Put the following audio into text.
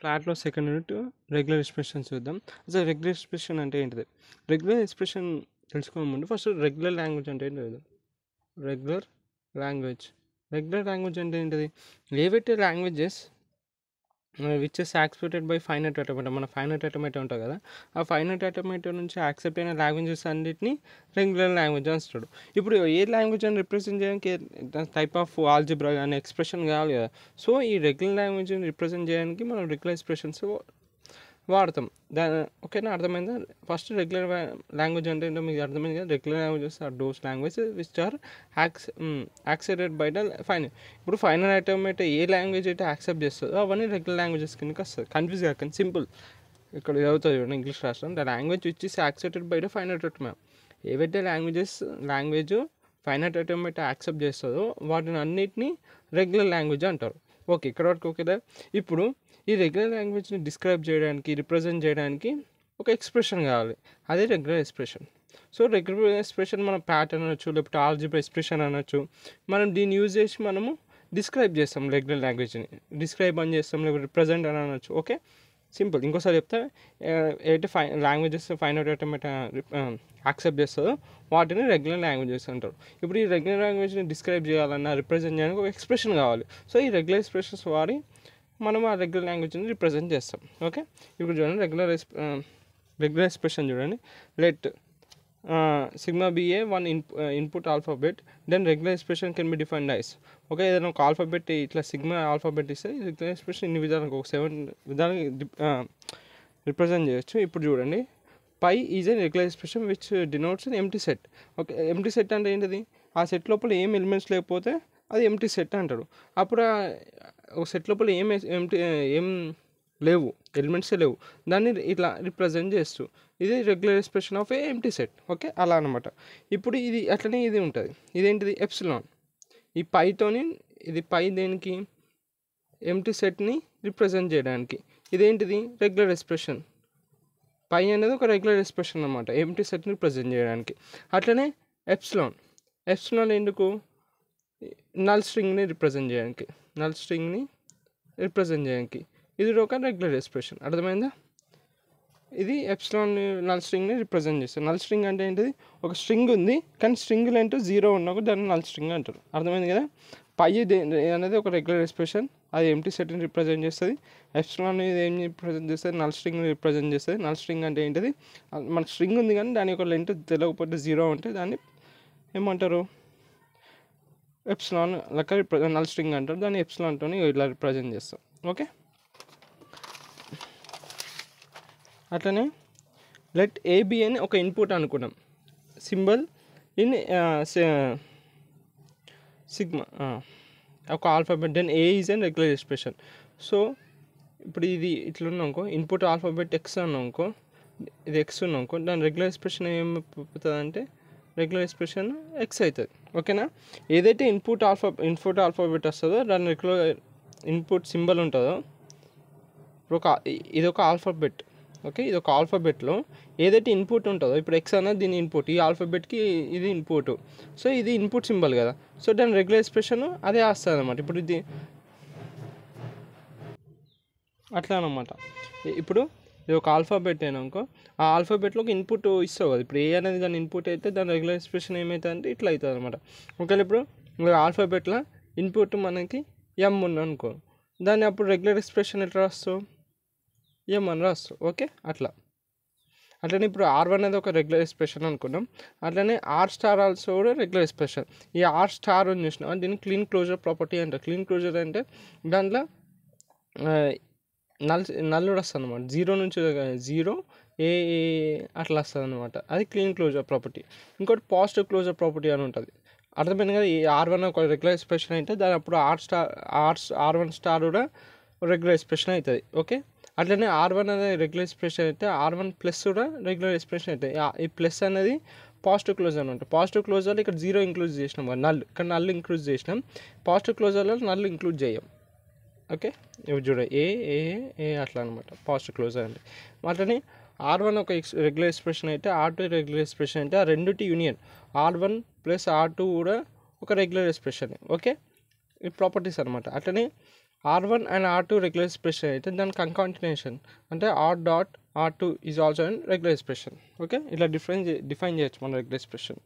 ఫ్లాట్లో second unit regular expression చూద్దాం. అసలు రెగ్యులర్ ఎక్స్ప్రెషన్ అంటే ఏంటిది? రెగ్యులర్ ఎక్స్ప్రెషన్ తెలుసుకోక ముందు ఫస్ట్ రెగ్యులర్ లాంగ్వేజ్ అంటే ఏంటి చూద్దాం. రెగ్యులర్ లాంగ్వేజ్ అంటే ఏంటిది? ఏవైతే languages which is accepted by finite automata, మన ఫైనైట్ ఆటోమేటా ఉంటుంది కదా, ఆ ఫైనైట్ ఆటోమేటా నుంచి యాక్సెప్ట్ అయిన లాంగ్వేజెస్ అన్నిటిని రెగ్యులర్ లాంగ్వేజ్ అంటాడు. ఇప్పుడు ఏ లాంగ్వేజ్ అని రిప్రజెంట్ చేయడానికి టైప్ ఆఫ్ ఆల్జిబ్రా కానీ ఎక్స్ప్రెషన్ కావాలి కదా. సో ఈ రెగ్యులర్ లాంగ్వేజ్ని రిప్రజెంట్ చేయడానికి మనం రెగ్యులర్ ఎక్స్ప్రెషన్స్ వాడతాం. ఓకేనా, అర్థమైందా? ఫస్ట్ రెగ్యులర్ లాంగ్వేజ్ అంటే ఏంటో మీకు అర్థమైంది కదా. Regular languages are those languages which are accepted by the final. ఇప్పుడు ఫైనల్ ఆటోమేటా ఏ లాంగ్వేజ్ అయితే యాక్సెప్ట్ చేస్తుందో అవన్నీ రెగ్యులర్ లాంగ్వేజెస్ కిందకి వస్తుంది. కన్ఫ్యూజ్ కాకండి, సింపుల్. ఇక్కడ చదువుతుంది చూడండి, ఇంగ్లీష్ రాష్ట్రం. The language which is accepted by the final automata. ఏవైతే లాంగ్వేజ్ ఫైనల్ ఆటోమేటా యాక్సెప్ట్ చేస్తుందో వాటిని అన్నిటినీ రెగ్యులర్ లాంగ్వేజ్ అంటారు. ఓకే, ఇక్కడ వరకు ఓకేదా. ఇప్పుడు ఈ రెగ్యులర్ లాంగ్వేజ్ని డిస్క్రైబ్ చేయడానికి, రిప్రజెంట్ చేయడానికి ఒక ఎక్స్ప్రెషన్ కావాలి, అదే regular expression. So regular expression మనం ప్యాటర్న్ అనొచ్చు, లేకపోతే ఆల్జిబ్రా ఎక్స్ప్రెషన్ అనొచ్చు. మనం దీన్ని యూజ్ చేసి మనము డిస్క్రైబ్ చేస్తాం, రెగ్యులర్ లాంగ్వేజ్ని డిస్క్రైబ్ అని చేస్తాం, లేకపోతే రిప్రజెంట్ అని అనొచ్చు. Okay, simple. ఇంకోసారి చెప్తే ఏదైతే లాంగ్వేజెస్ ఫైనల్ ఆటోమేటా యాక్సెప్ట్ చేస్తుందో వాటిని రెగ్యులర్ లాంగ్వేజెస్ అంటారు. ఇప్పుడు ఈ రెగ్యులర్ లాంగ్వేజ్ని డిస్క్రైబ్ చేయాలన్నా, రిప్రజెంట్ చేయడానికి ఒక ఎక్స్ప్రెషన్ కావాలి. సో ఈ రెగ్యులర్ ఎక్స్ప్రెషన్స్ వాడి మనం ఆ రెగ్యులర్ లాంగ్వేజ్ని రిప్రజెంట్ చేస్తాం. ఓకే, ఇప్పుడు చూడండి రెగ్యులర్ ఎక్స్ప్రెషన్ చూడండి. Let sigma be a one input alphabet, then regular expression can be defined as. Okay, ఏదైనా ఒక ఆల్ఫాబెట్ ఇట్లా సిగ్మా ఆల్ఫాబెట్ ఇస్తే రెగ్యులర్ ఎక్స్ప్రెషన్ ఇన్ని విధాలుగా ఒక 7 విధాలుగా రిప్రజెంట్ చేయొచ్చు. ఇప్పుడు చూడండి, phi is a regular expression which denotes empty set. Okay, empty set అంటే ఏంటిది? ఆ సెట్ లోపల ఏం ఎలిమెంట్స్ లేకపోతే అది ఎంప్టీ సెట్ అంటారు. అప్పుడు ఒక సెట్ లోపల ఏం లేవు, ఎలిమెంట్సే లేవు, దాన్ని ఇట్లా రిప్రజెంట్ చేస్తూ ఇది regular expression of A empty set. Okay, అలా అనమాట. ఇప్పుడు ఇది అట్లనే ఇది ఉంటుంది. ఇదేంటిది? ఎప్సిలాన్. ఈ పైతోని, ఇది పై దేనికి? ఎంప్టీ సెట్ని రిప్రజెంట్ చేయడానికి. ఇదేంటిది? Regular expression. పై అనేది ఒక రెగ్యులర్ ఎక్స్ప్రెషన్ అనమాట, ఎంప్టీ సెట్ని రిప్రజెంట్ చేయడానికి. అట్లనే ఎప్సిలాన్ ఎందుకు? నల్ స్ట్రింగ్ని రిప్రజెంట్ చేయడానికి. ఇది ఒక రెగ్యులర్ ఎక్స్ప్రెషన్. అర్థమైందా? ఇది ఎప్సిలాన్ నల్ స్ట్రింగ్ని రిప్రజెంట్ చేస్తుంది. నల్ స్ట్రింగ్ అంటే ఏంటిది? ఒక స్ట్రింగ్ ఉంది కానీ స్ట్రింగ్ లెంత్ 0 ఉన్నప్పుడు దాన్ని నల్ స్ట్రింగ్ అంటారు. అర్థమైంది కదా. పై అనేది ఒక రెగ్యులర్ ఎక్స్ప్రెషన్, అది ఎంప్టీ సెట్ని రిప్రజెంట్ చేస్తుంది. ఎప్సిలాన్ అనేది ఏం రిప్రజెంట్ చేస్తుంది? నల్ స్ట్రింగ్ని రిప్రజెంట్ చేస్తుంది. నల్ స్ట్రింగ్ అంటే ఏంటిది? మన స్ట్రింగ్ ఉంది కానీ దాని యొక్క లెంత్ తెలియకపోతే 0 ఉంటే దాన్ని ఏమంటారు? ఎప్సిలాన్ లెక్క నల్ స్ట్రింగ్ అంటారు. దాన్ని ఎప్సిలాన్తో ఇలా రిప్రజెంట్ చేస్తాం. ఓకే, అట్లనే లెట్ ఏబి అని ఒక ఇన్పుట్ అనుకున్నాం, సింబల్ ఇన్ సిగ్మా, ఒక alphabet. Then A is an regular expression. So ఇప్పుడు ఇది ఇట్లున్నానుకో, ఇన్పుట్ ఆల్ఫాబెట్ ఎక్స్ అన్నానుకో, ఇది ఎక్స్ ఉన్నానుకో, దాని రెగ్యులర్ ఎక్స్ప్రెషన్ ఏమైపోతుంది అంటే రెగ్యులర్ ఎక్స్ప్రెషన్ ఎక్స్ అవుతుంది. ఓకేనా. ఏదైతే ఇన్పుట్ ఆల్ఫాబెట్ వస్తుందో దాని రెగ్యులర్ ఇన్పుట్ సింబల్ ఉంటుందో, ఇది ఒక ఆల్ఫాబెట్. ఓకే, ఇది ఒక ఆల్ఫాబెట్లో ఏదైతే ఇన్పుట్ ఉంటుందో, ఇప్పుడు ఎక్స్ అనేది దీని ఇన్పుట్, ఈ ఆల్ఫాబెట్కి ఇది ఇన్పుట్. సో ఇది ఇన్పుట్ సింబల్ కదా, సో దాని రెగ్యులర్ ఎక్స్ప్రెషన్ అదే వస్తుంది అనమాట. ఇప్పుడు ఇది అట్లా అనమాట. ఇప్పుడు ఇది ఒక ఆల్ఫాబెట్ అయినాకో, ఆ ఆల్ఫాబెట్లో ఒక ఇన్పుట్ ఇస్తావు కదా. ఇప్పుడు ఏ అనేది దాని ఇన్పుట్ అయితే దాని రెగ్యులర్ ఎక్స్ప్రెషన్ ఏమవుతుంది అంటే ఇట్లా అవుతుంది అనమాట. ఒకవేళ ఇప్పుడు ఆల్ఫాబెట్లో ఇన్పుట్ మనకి ఎం ఉందనుకో, దాన్ని అప్పుడు రెగ్యులర్ ఎక్స్ప్రెషన్ ఎట్లా రాస్తావు? ఎం అని రాస్తావు. ఓకే, అట్లనే ఇప్పుడు R1 అనేది ఒక రెగ్యులర్ ఎక్స్ప్రెషన్ అనుకున్నాం. అట్లనే R స్టార్ ఆల్సో కూడా రెగ్యులర్ ఎక్స్ప్రెషన్. ఈ R స్టార్ అని చూసినా దీన్ని క్లీన్ క్లోజర్ ప్రాపర్టీ అంటారు. క్లీన్ క్లోజర్ అంటే దాంట్లో నల్ కూడా వస్తుంది అనమాట. 0 నుంచి 0 ఏ అట్లా వస్తుంది అనమాట. అది క్లీన్ క్లోజర్ ప్రాపర్టీ. ఇంకోటి పాజిటివ్ క్లోజర్ ప్రాపర్టీ అని ఉంటుంది. అర్థమైంది కదా. ఈ R1 ఒక రెగ్యులర్ ఎక్స్ప్రెషన్ అయితే దాని అప్పుడు R1 స్టార్ కూడా రెగ్యులర్ ఎక్స్ప్రెషన్ అవుతుంది. ఓకే, అట్లనే R1 అనేది రెగ్యులర్ ఎక్స్ప్రెషన్ అయితే R1 ప్లస్ కూడా రెగ్యులర్ ఎక్స్ప్రెషన్ అవుతుంది. ఈ ప్లస్ అనేది పాజిటివ్ క్లోజర్ అని ఉంటుంది. పాజిటివ్ క్లోజర్లో ఇక్కడ 0 ఇంక్లూడ్ చేసినాం, నల్ ఇక్కడ నల్ ఇంక్లూడ్ చేసినాం. పాజిటివ్ క్లోజర్లో నల్ ఇంక్లూడ్ చేయం. ఓకే, ఇవి చూడ ఏ ఏ ఏ అట్లా అనమాట పాజిటివ్ క్లోజర్ అంటే. అట్లనే R1 ఒక రెగ్యులర్ ఎక్స్ప్రెషన్ అయితే R2 రెగ్యులర్ ఎక్స్ప్రెషన్ అయితే ఆ రెండుటి యూనియన్ R1 ప్లస్ R2 కూడా ఒక రెగ్యులర్ ఎక్స్ప్రెషన్. ఓకే, ఈ ప్రాపర్టీస్ అనమాట. అట్లనే R1 and R2 regular expression అయితే దాని కంకాంటినేషన్ అంటే R.R2 is also and regular expression. Okay, ఇట్లా డిఫైన్ చేయొచ్చు మన రెగ్యులర్ ఎక్స్ప్రెషన్.